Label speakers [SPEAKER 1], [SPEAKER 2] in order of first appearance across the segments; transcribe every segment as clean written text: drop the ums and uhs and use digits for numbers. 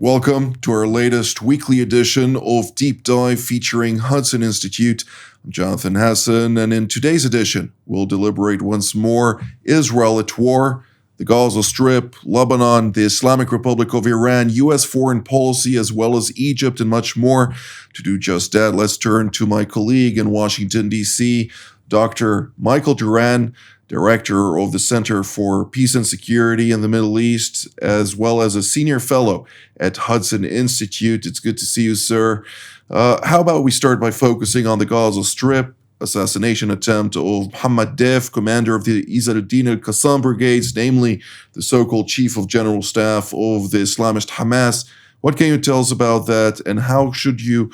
[SPEAKER 1] Welcome to our latest weekly edition of Deep Dive featuring Hudson Institute. I'm Jonathan Hudson, and in today's edition, we'll deliberate once more Israel at war, the Gaza Strip, Lebanon, the Islamic Republic of Iran, U.S. foreign policy, as well as Egypt and much more. To do just that, let's turn to my colleague in Washington, D.C., Dr. Michael Duran, Director of the Center for Peace and Security in the Middle East, as well as a Senior Fellow at Hudson Institute. It's good to see you, sir. How about we start by focusing on the Gaza Strip, assassination attempt of Mohammed Deif, commander of the Izz-ad-Din al-Qassam brigades, namely the so-called chief of general staff of the Islamist Hamas. What can you tell us about that, and how should you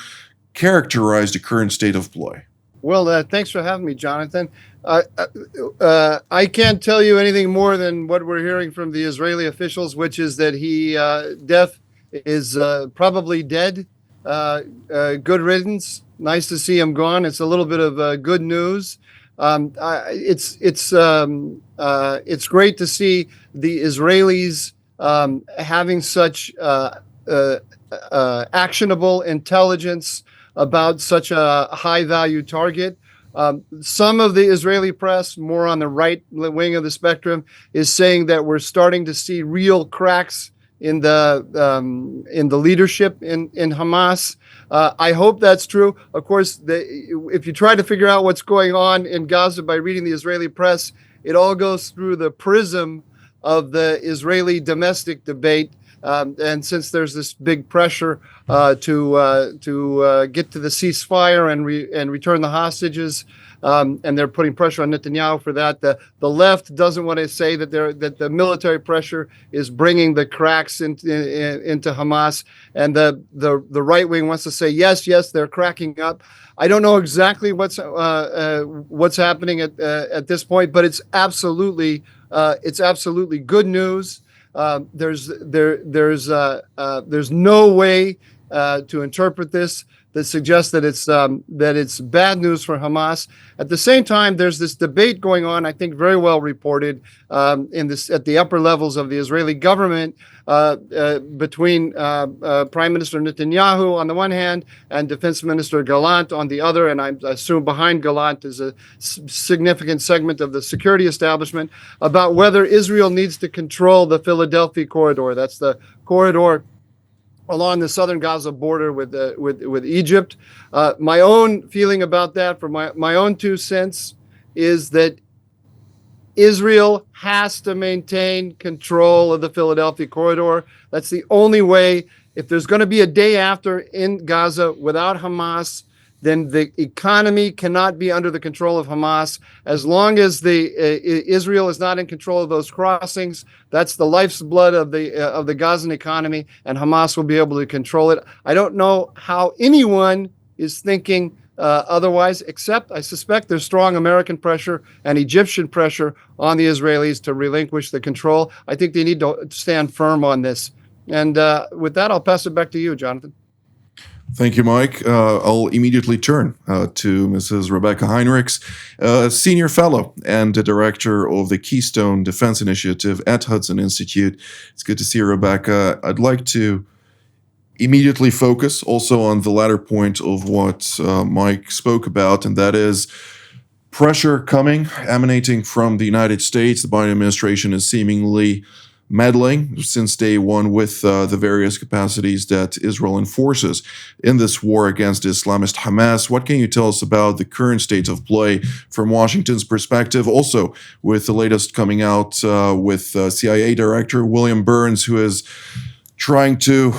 [SPEAKER 1] characterize the current state of play?
[SPEAKER 2] Well, thanks for having me, Jonathan. I can't tell you anything more than what we're hearing from the Israeli officials, which is that Deif is probably dead. Good riddance. Nice to see him gone. It's a little bit of good news. It's great to see the Israelis having such actionable intelligence about such a high-value target. Some of the Israeli press, more on the right wing of the spectrum, is saying that we're starting to see real cracks in the leadership in Hamas. I hope that's true. Of course, if you try to figure out what's going on in Gaza by reading the Israeli press, it all goes through the prism of the Israeli domestic debate. And since there's this big pressure to get to the ceasefire and return the hostages, and they're putting pressure on Netanyahu for that, the left doesn't want to say that the military pressure is bringing the cracks into Hamas, and the right wing wants to say yes, they're cracking up. I don't know exactly what's happening at this point, but it's absolutely good news. There's no way to interpret this that suggests that it's bad news for Hamas. At the same time, there's this debate going on, I think very well reported at the upper levels of the Israeli government between Prime Minister Netanyahu on the one hand and Defense Minister Gallant on the other, and I assume behind Gallant is a significant segment of the security establishment, about whether Israel needs to control the Philadelphia corridor. That's the corridor along the southern Gaza border with Egypt. My own feeling about that, from my own 2 cents, is that Israel has to maintain control of the Philadelphia corridor. That's the only way. If there's going to be a day after in Gaza without Hamas, then the economy cannot be under the control of Hamas. As long as Israel is not in control of those crossings, that's the life's blood of the Gazan economy, and Hamas will be able to control it. I don't know how anyone is thinking otherwise, except I suspect there's strong American pressure and Egyptian pressure on the Israelis to relinquish the control. I think they need to stand firm on this. And with that, I'll pass it back to you, Jonathan.
[SPEAKER 1] Thank you, Mike. I'll immediately turn to Mrs. Rebecca Heinrichs, Senior Fellow and the Director of the Keystone Defense Initiative at Hudson Institute. It's good to see you, Rebecca. I'd like to immediately focus also on the latter point of what Mike spoke about, and that is pressure emanating from the United States. The Biden administration is seemingly meddling since day one with the various capacities that Israel enforces in this war against the Islamist Hamas. What can you tell us about the current state of play from Washington's perspective? Also, with the latest coming out with CIA Director William Burns, who is trying to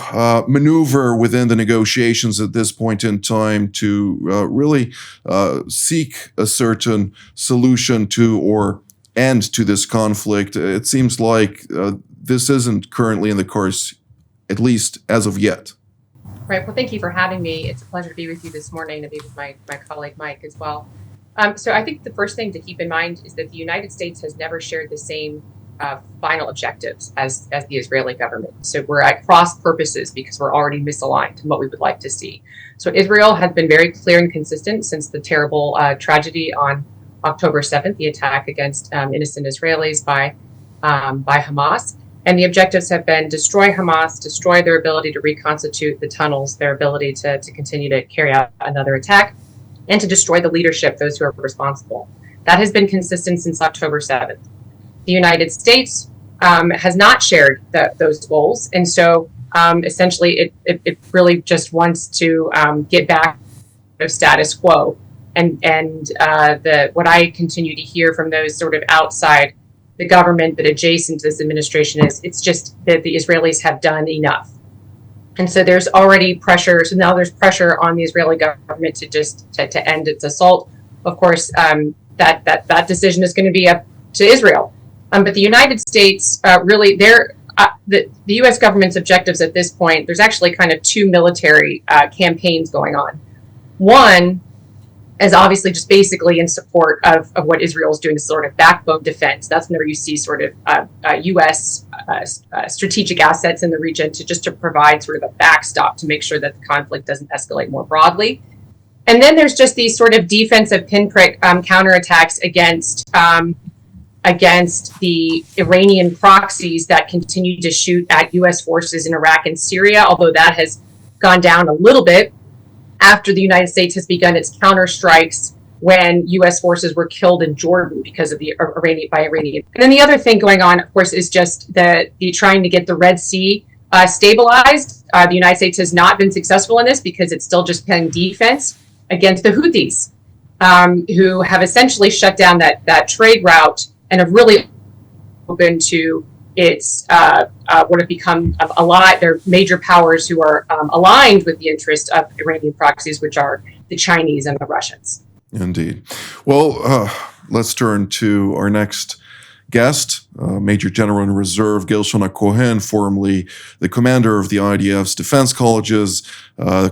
[SPEAKER 1] maneuver within the negotiations at this point in time to really seek a certain solution to or end to this conflict. It seems like this isn't currently in the course, at least as of yet.
[SPEAKER 3] Right. Well, thank you for having me. It's a pleasure to be with you this morning, to be with my colleague Mike as well. So I think the first thing to keep in mind is that the United States has never shared the same final objectives as the Israeli government. So we're at cross purposes because we're already misaligned in what we would like to see. So Israel has been very clear and consistent since the terrible tragedy on October 7th, the attack against innocent Israelis by Hamas. And the objectives have been destroy Hamas, destroy their ability to reconstitute the tunnels, their ability to continue to carry out another attack, and to destroy the leadership, those who are responsible. That has been consistent since October 7th. The United States has not shared those goals. And so essentially it really just wants to get back to status quo. And what I continue to hear from those sort of outside the government but adjacent to this administration is it's just that the Israelis have done enough. And so there's already pressure. So now there's pressure on the Israeli government to just to end its assault. Of course, that decision is going to be up to Israel. But the United States really, the U.S. government's objectives at this point, there's actually kind of two military campaigns going on. One is obviously just basically in support of what Israel is doing, sort of backbone defense. That's where you see sort of U.S. Strategic assets in the region to provide sort of a backstop to make sure that the conflict doesn't escalate more broadly. And then there's just these sort of defensive pinprick counterattacks against the Iranian proxies that continue to shoot at U.S. forces in Iraq and Syria, although that has gone down a little bit after the United States has begun its counterstrikes when U.S. forces were killed in Jordan because of the Iranian. And then the other thing going on, of course, is just the trying to get the Red Sea stabilized. The United States has not been successful in this because it's still just playing defense against the Houthis, who have essentially shut down that trade route and have really open to its what have become a lot. They're major powers who are aligned with the interest of Iranian proxies, which are the Chinese and the Russians.
[SPEAKER 1] Indeed. Well, let's turn to our next guest, Major General in Reserve Gilshon Cohen, formerly the commander of the IDF's defense colleges,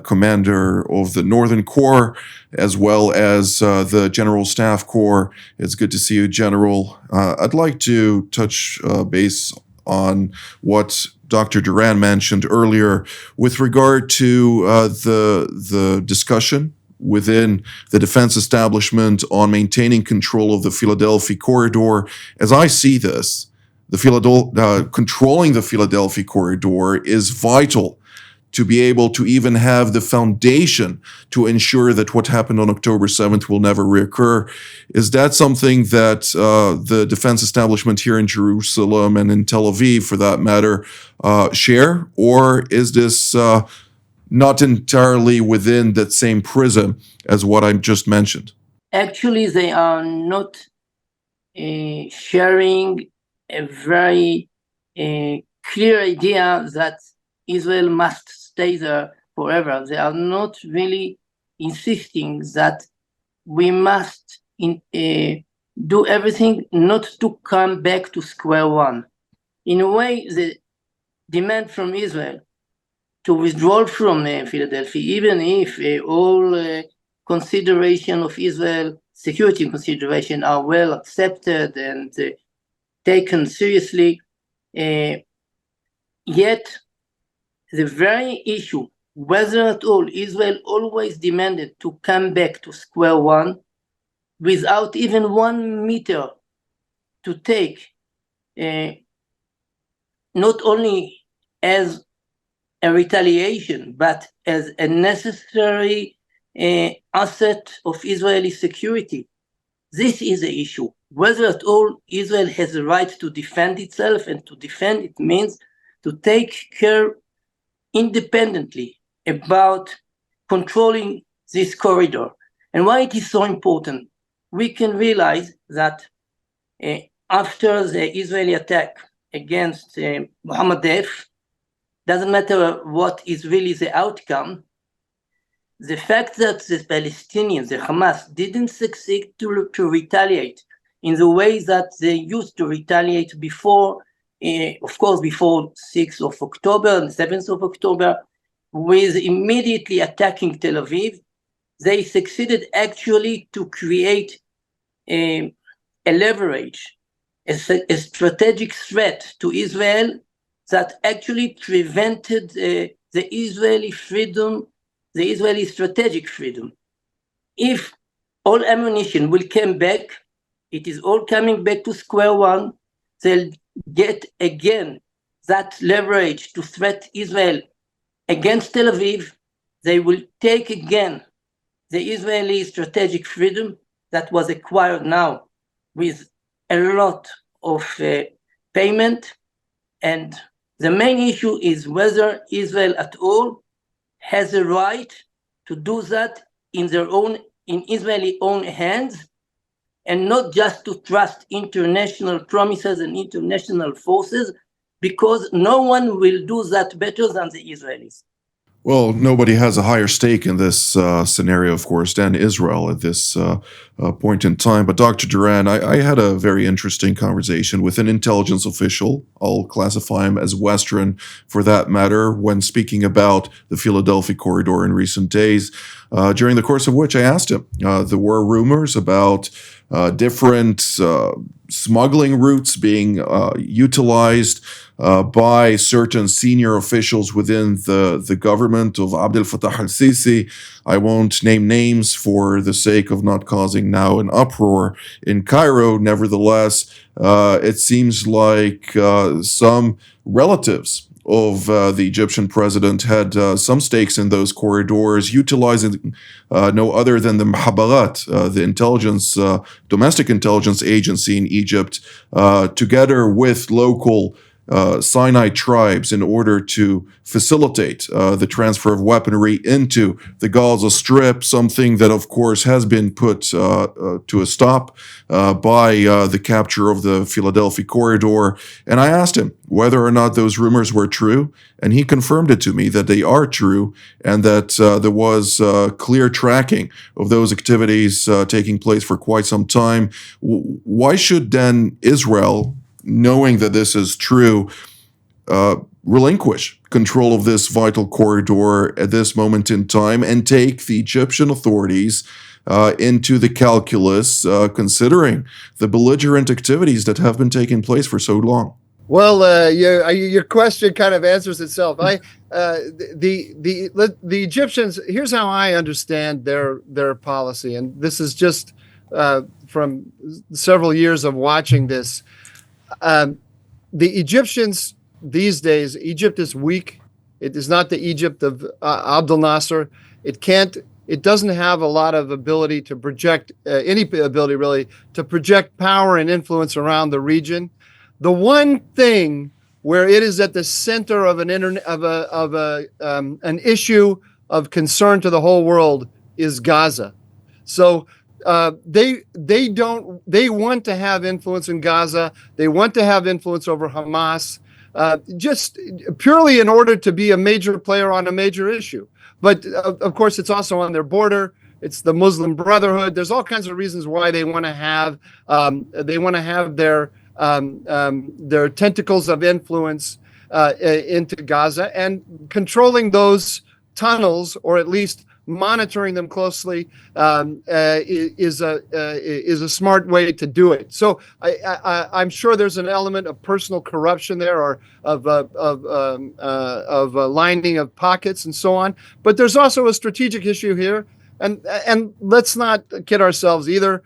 [SPEAKER 1] commander of the Northern Corps, as well as the General Staff Corps. It's good to see you, General. I'd like to touch base on what Dr. Duran mentioned earlier with regard to the discussion within the defense establishment on maintaining control of the Philadelphia corridor. As I see this, controlling the Philadelphia corridor is vital to be able to even have the foundation to ensure that what happened on October 7th will never reoccur. Is that something that the defense establishment here in Jerusalem and in Tel Aviv, for that matter, share? Or is this not entirely within that same prism as what I just mentioned?
[SPEAKER 4] Actually, they are not sharing a very clear idea that Israel must stay there forever. They are not really insisting that we must do everything not to come back to square one. In a way, the demand from Israel to withdraw from Philadelphia, even if all consideration of Israel, security consideration, are well accepted and taken seriously, yet the very issue, whether at all Israel always demanded to come back to square one without even 1 meter to take, not only as a retaliation, but as a necessary asset of Israeli security. This is the issue. Whether at all Israel has the right to defend itself, and to defend it means to take care independently about controlling this corridor. And why it is so important, we can realize that after the Israeli attack against Mohammed Deif, doesn't matter what is really the outcome, the fact that the Palestinians, the Hamas, didn't succeed to retaliate in the way that they used to retaliate before, of course, before 6th of October and 7th of October, with immediately attacking Tel Aviv, they succeeded actually to create a leverage, a strategic threat to Israel that actually prevented the Israeli freedom, the Israeli strategic freedom. If all ammunition will come back, it is all coming back to square one, they'll get again that leverage to threat Israel against Tel Aviv, they will take again the Israeli strategic freedom that was acquired now with a lot of payment. And the main issue is whether Israel at all has a right to do that in Israeli own hands, and not just to trust international promises and international forces, because no one will do that better than the Israelis.
[SPEAKER 1] Well, nobody has a higher stake in this scenario, of course, than Israel at this point in time. But Dr. Duran, I had a very interesting conversation with an intelligence official. I'll classify him as Western for that matter, when speaking about the Philadelphia corridor in recent days, during the course of which I asked him. There were rumors about different smuggling routes being utilized by certain senior officials within the government of Abdel Fattah al-Sisi. I won't name names for the sake of not causing now an uproar in Cairo. Nevertheless, it seems like some relatives of the Egyptian president had some stakes in those corridors, utilizing no other than the Mukhabarat, the intelligence, domestic intelligence agency in Egypt, together with local Sinai tribes in order to facilitate the transfer of weaponry into the Gaza Strip, something that, of course, has been put to a stop by the capture of the Philadelphia corridor. And I asked him whether or not those rumors were true, and he confirmed it to me that they are true, and that there was clear tracking of those activities taking place for quite some time. Why should then Israel, knowing that this is true, relinquish control of this vital corridor at this moment in time and take the Egyptian authorities into the calculus, considering the belligerent activities that have been taking place for so long?
[SPEAKER 2] Well, your question kind of answers itself. The Egyptians. Here's how I understand their policy, and this is just from several years of watching this. The Egyptians these days, Egypt is weak. It is not the Egypt of Abdel Nasser. It doesn't have a lot of ability to project, any ability really, to project power and influence around the region. The one thing where it is at the center of an issue of concern to the whole world is Gaza. So they want to have influence in Gaza. They want to have influence over Hamas, just purely in order to be a major player on a major issue. But of course, it's also on their border. It's the Muslim Brotherhood. There's all kinds of reasons why they want to have their tentacles of influence into Gaza, and controlling those tunnels, or at least monitoring them closely, is a smart way to do it. So I'm sure there's an element of personal corruption there, or of lining of pockets and so on. But there's also a strategic issue here, and let's not kid ourselves either.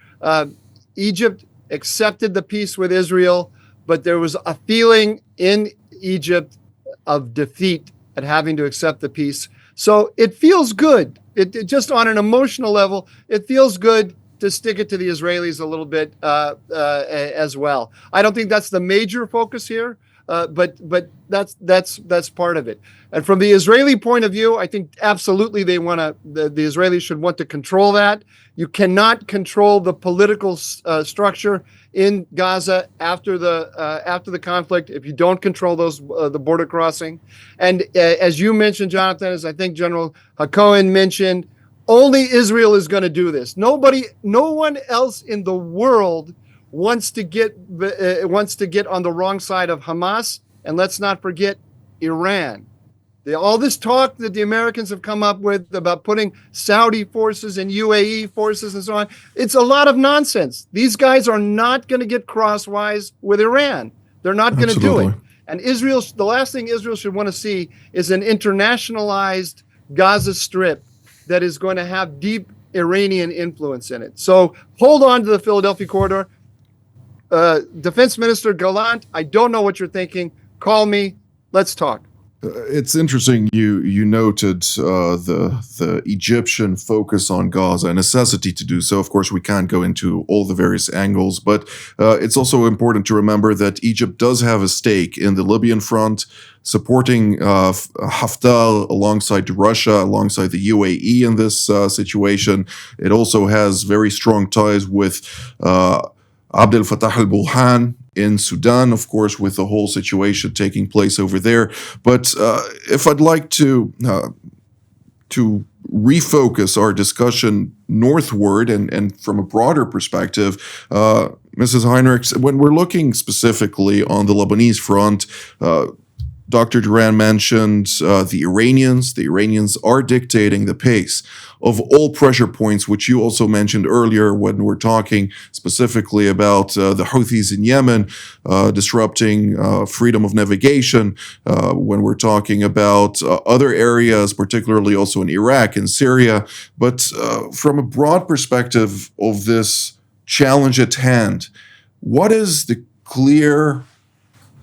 [SPEAKER 2] Egypt accepted the peace with Israel, but there was a feeling in Egypt of defeat at having to accept the peace. So it feels good. It just on an emotional level, it feels good to stick it to the Israelis a little bit as well. I don't think that's the major focus here, but that's part of it. And from the Israeli point of view, I think absolutely the Israelis should want to control that. You cannot control the political structure in Gaza after the conflict if you don't control those the border crossing. And as you mentioned, Jonathan, as I think General Hakohen mentioned, only Israel is going to do this. No one else in the world wants to get on the wrong side of Hamas. And let's not forget Iran. All this talk that the Americans have come up with about putting Saudi forces and UAE forces and so on, it's a lot of nonsense. These guys are not going to get crosswise with Iran. They're not going to do it. And Israel, the last thing Israel should want to see is an internationalized Gaza Strip that is going to have deep Iranian influence in it. So hold on to the Philadelphia corridor. Defense Minister Gallant, I don't know what you're thinking. Call me. Let's talk.
[SPEAKER 1] It's interesting you noted the Egyptian focus on Gaza, a necessity to do so. Of course, we can't go into all the various angles, but it's also important to remember that Egypt does have a stake in the Libyan front, supporting Haftar alongside Russia, alongside the UAE in this situation. It also has very strong ties with Abdel Fattah al-Burhan in Sudan, of course, with the whole situation taking place over there. But if I'd like to refocus our discussion northward and from a broader perspective, Mrs. Heinrichs, when we're looking specifically on the Lebanese front, Dr. Duran mentioned the Iranians. The Iranians are dictating the pace of all pressure points, which you also mentioned earlier when we're talking specifically about the Houthis in Yemen disrupting freedom of navigation, when we're talking about other areas, particularly also in Iraq and Syria. But from a broad perspective of this challenge at hand, what is the clear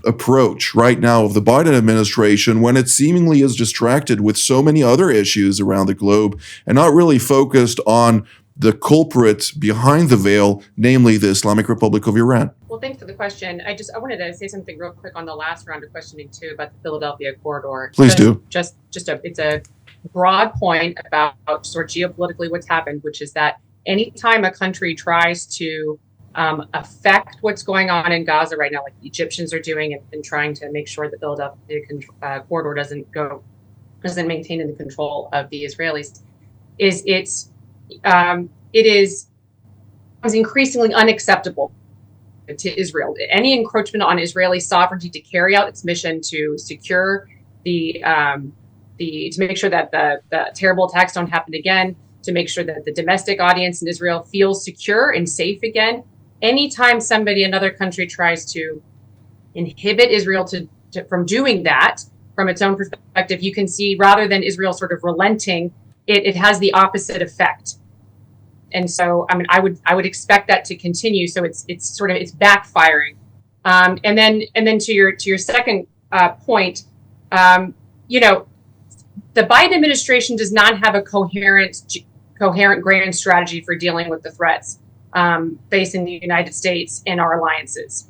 [SPEAKER 1] approach right now of the Biden administration when it seemingly is distracted with so many other issues around the globe and not really focused on the culprit behind the veil, namely the Islamic Republic of Iran?
[SPEAKER 3] Well, thanks for the question. I wanted to say something real quick on the last round of questioning too about the Philadelphia corridor.
[SPEAKER 1] Please do.
[SPEAKER 3] It's a broad point about sort of geopolitically what's happened, which is that anytime a country tries to affect what's going on in Gaza right now, like the Egyptians are doing, and trying to make sure the Philadelphia corridor doesn't maintain in the control of the Israelis, it is increasingly unacceptable to Israel. Any encroachment on Israeli sovereignty to carry out its mission to secure to make sure that the terrible attacks don't happen again, to make sure that the domestic audience in Israel feels secure and safe again. Anytime another country tries to inhibit Israel from doing that from its own perspective, you can see rather than Israel sort of relenting, it has the opposite effect. And so, I mean, I would expect that to continue. So it's backfiring. And then to your second point, the Biden administration does not have a coherent grand strategy for dealing with the threats facing the United States and our alliances.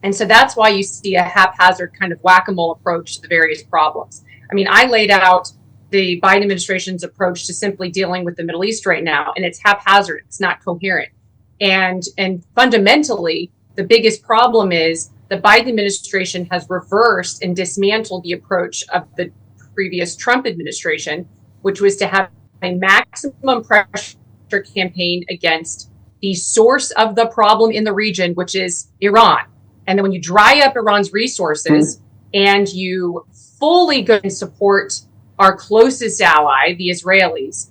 [SPEAKER 3] And so that's why you see a haphazard kind of whack-a-mole approach to the various problems. I mean, I laid out the Biden administration's approach to simply dealing with the Middle East right now, and it's haphazard. It's not coherent. And fundamentally, the biggest problem is the Biden administration has reversed and dismantled the approach of the previous Trump administration, which was to have a maximum pressure campaign against the source of the problem in the region, which is Iran. And then when you dry up Iran's resources and you fully go and support our closest ally, the Israelis,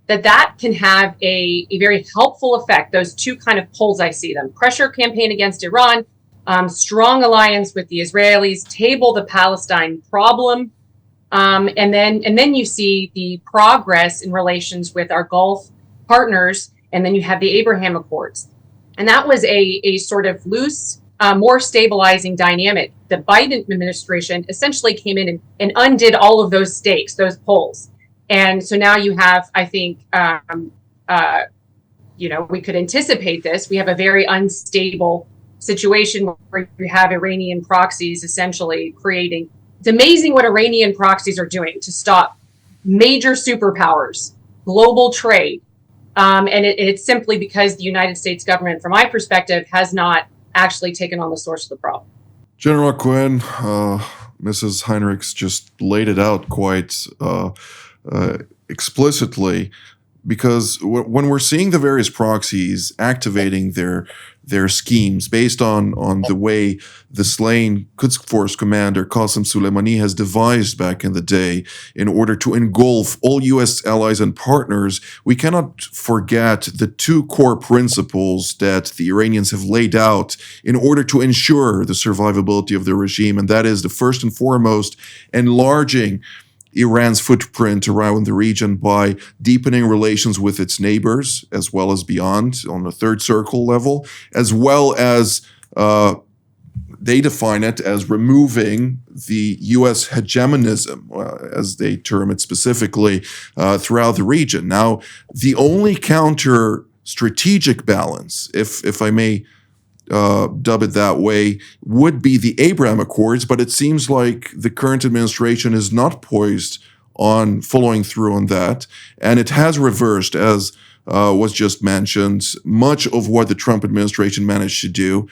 [SPEAKER 3] that can have a very helpful effect. Those two kind of poles, I see them: pressure campaign against Iran, strong alliance with the Israelis, table the Palestine problem, and then you see the progress in relations with our Gulf partners, and then you have the Abraham Accords. And that was a sort of loose, more stabilizing dynamic. The Biden administration essentially came in and undid all of those stakes, those poles. And so now you have, I think, we could anticipate this. We have a very unstable situation where you have Iranian proxies essentially creating. It's amazing what Iranian proxies are doing to stop major superpowers, global trade. And it's simply because the United States government, from my perspective, has not actually taken on the source of the problem.
[SPEAKER 1] General Quinn, Mrs. Heinrichs just laid it out quite explicitly, because when we're seeing the various proxies activating their schemes based on the way the slain Quds Force commander Qasem Soleimani has devised back in the day in order to engulf all U.S. allies and partners, we cannot forget the two core principles that the Iranians have laid out in order to ensure the survivability of the regime, and that is the first and foremost enlarging Iran's footprint around the region by deepening relations with its neighbors, as well as beyond on the third circle level, as well as they define it as removing the U.S. hegemonism, as they term it specifically, throughout the region. Now, the only counter strategic balance, if I may dub it that way, would be the Abraham Accords, but it seems like the current administration is not poised on following through on that, and it has reversed, as was just mentioned, much of what the Trump administration managed to do,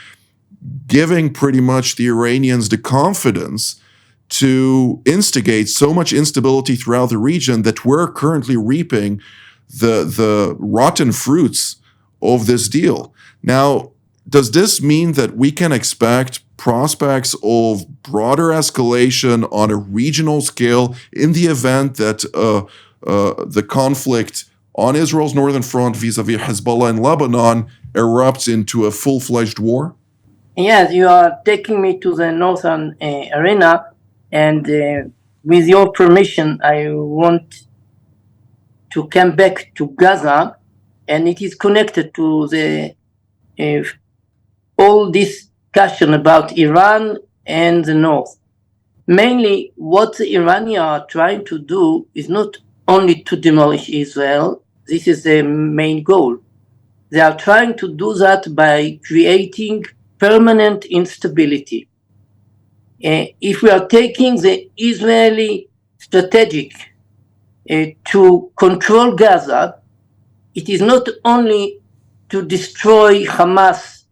[SPEAKER 1] giving pretty much the Iranians the confidence to instigate so much instability throughout the region that we're currently reaping the rotten fruits of this deal. Now, does this mean that we can expect prospects of broader escalation on a regional scale in the event that the conflict on Israel's northern front vis-a-vis Hezbollah in Lebanon erupts into a full-fledged war?
[SPEAKER 4] Yes, you are taking me to the northern arena, and with your permission, I want to come back to Gaza, and it is connected to the all discussion about Iran and the North. Mainly, what the Iranians are trying to do is not only to demolish Israel. This is the main goal. They are trying to do that by creating permanent instability. If we are taking the Israeli strategic to control Gaza, it is not only to destroy Hamas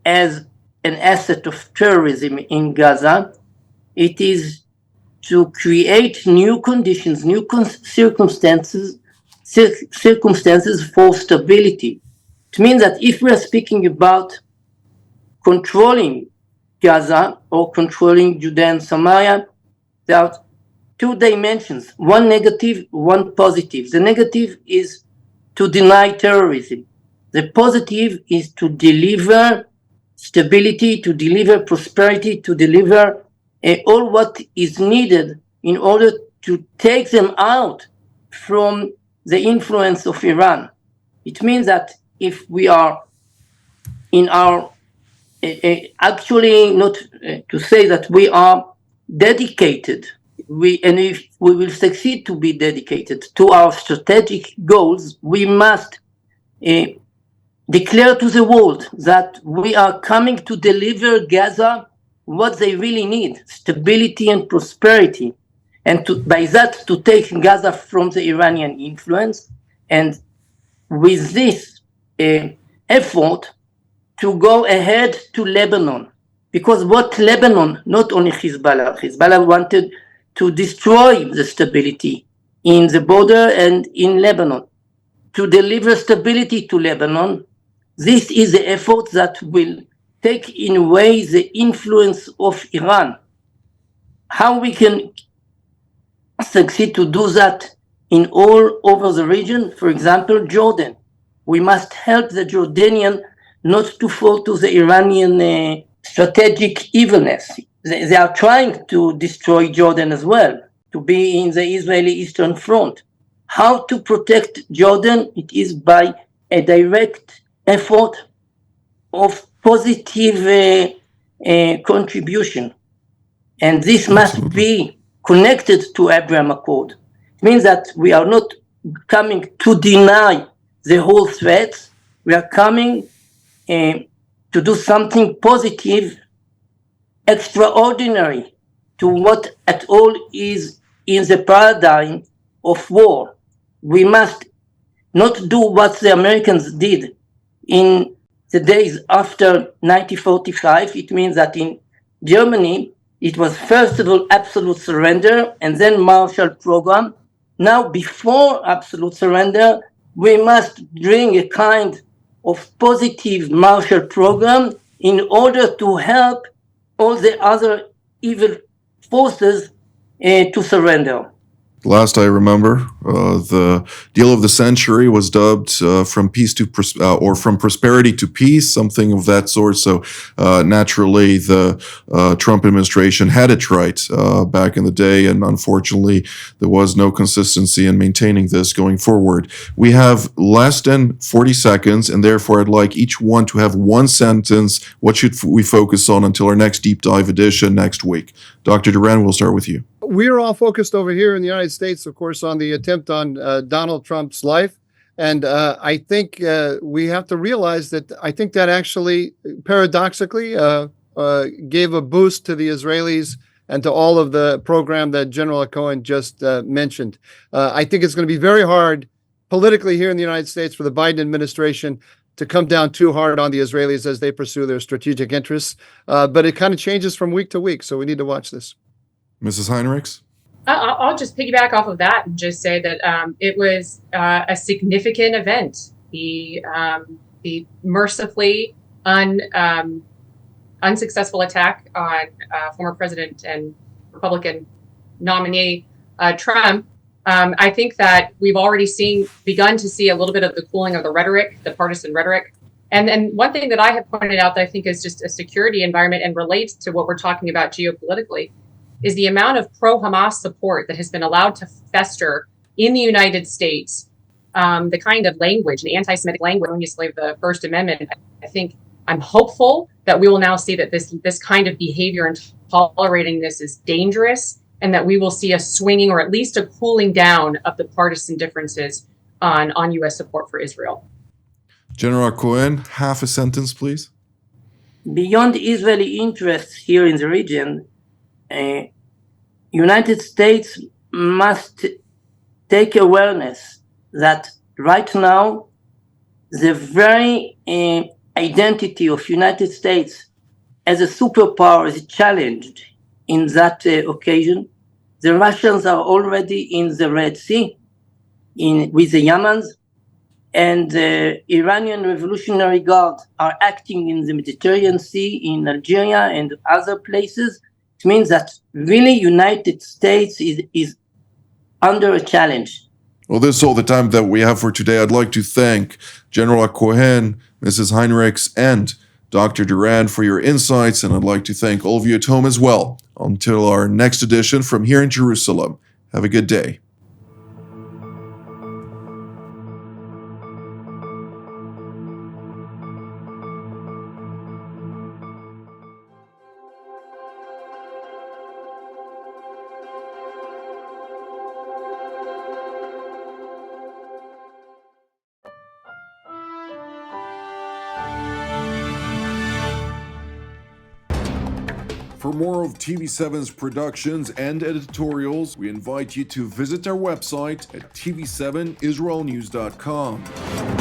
[SPEAKER 4] as an asset of terrorism in Gaza, it is to create new conditions, new circumstances for stability. It means that if we are speaking about controlling Gaza or controlling Judea and Samaria, there are two dimensions, one negative, one positive. The negative is to deny terrorism. The positive is to deliver stability, to deliver prosperity, to deliver all what is needed in order to take them out from the influence of Iran. It means that if we are in our, actually not to say that we are dedicated, and if we will succeed to be dedicated to our strategic goals, we must declare to the world that we are coming to deliver Gaza what they really need, stability and prosperity, and by that to take Gaza from the Iranian influence, and with this effort to go ahead to Lebanon. Because what Lebanon, not only Hezbollah wanted to destroy the stability in the border and in Lebanon. To deliver stability to Lebanon, this is the effort that will take in away the influence of Iran. How we can succeed to do that in all over the region? For example, Jordan. We must help the Jordanian not to fall to the Iranian strategic evilness. They are trying to destroy Jordan as well, to be in the Israeli Eastern Front. How to protect Jordan? It is by a direct effort of positive contribution. And this must be connected to Abraham Accord. It means that we are not coming to deny the whole threats. We are coming to do something positive, extraordinary to what at all is in the paradigm of war. We must not do what the Americans did in the days after 1945. It means that in Germany, it was first of all absolute surrender and then Marshall Program. Now, before absolute surrender, we must bring a kind of positive Marshall Program in order to help all the other evil forces to surrender.
[SPEAKER 1] Last I remember, the deal of the century was dubbed from peace to or from prosperity to peace, something of that sort. So naturally, the Trump administration had it right back in the day, and unfortunately, there was no consistency in maintaining this going forward. We have less than 40 seconds, and therefore, I'd like each one to have one sentence. What should we focus on until our next deep dive edition next week? Dr. Duran, we'll start with you.
[SPEAKER 2] We're all focused over here in the United States, of course, on the attempt on Donald Trump's life. And I think we have to realize that I think that actually, paradoxically, gave a boost to the Israelis and to all of the program that General Cohen just mentioned. I think it's going to be very hard politically here in the United States for the Biden administration to come down too hard on the Israelis as they pursue their strategic interests. But it kind of changes from week to week, so we need to watch this.
[SPEAKER 1] Mrs. Heinrichs?
[SPEAKER 3] I'll just piggyback off of that and just say that it was a significant event. The mercifully unsuccessful attack on former President and Republican nominee Trump. I think that we've already begun to see a little bit of the cooling of the rhetoric, the partisan rhetoric. And then one thing that I have pointed out that I think is just a security environment and relates to what we're talking about geopolitically is the amount of pro-Hamas support that has been allowed to fester in the United States. The kind of language, the anti-Semitic language, obviously of the First Amendment. I think I'm hopeful that we will now see that this kind of behavior and tolerating this is dangerous, and that we will see a swinging or at least a cooling down of the partisan differences on U.S. support for Israel.
[SPEAKER 1] General Cohen, half a sentence, please.
[SPEAKER 4] Beyond Israeli interests here in the region, United States must take awareness that right now the very identity of United States as a superpower is challenged in that occasion. The Russians are already in the Red Sea with the Yemens, and the Iranian Revolutionary Guard are acting in the Mediterranean Sea, in Algeria and other places. It means that really United States is under a challenge.
[SPEAKER 1] Well, this is all the time that we have for today. I'd like to thank General Cohen, Mrs. Heinrichs, and Dr. Duran for your insights, and I'd like to thank all of you at home as well. Until our next edition from here in Jerusalem, have a good day. For more of TV7's productions and editorials, we invite you to visit our website at TV7israelnews.com.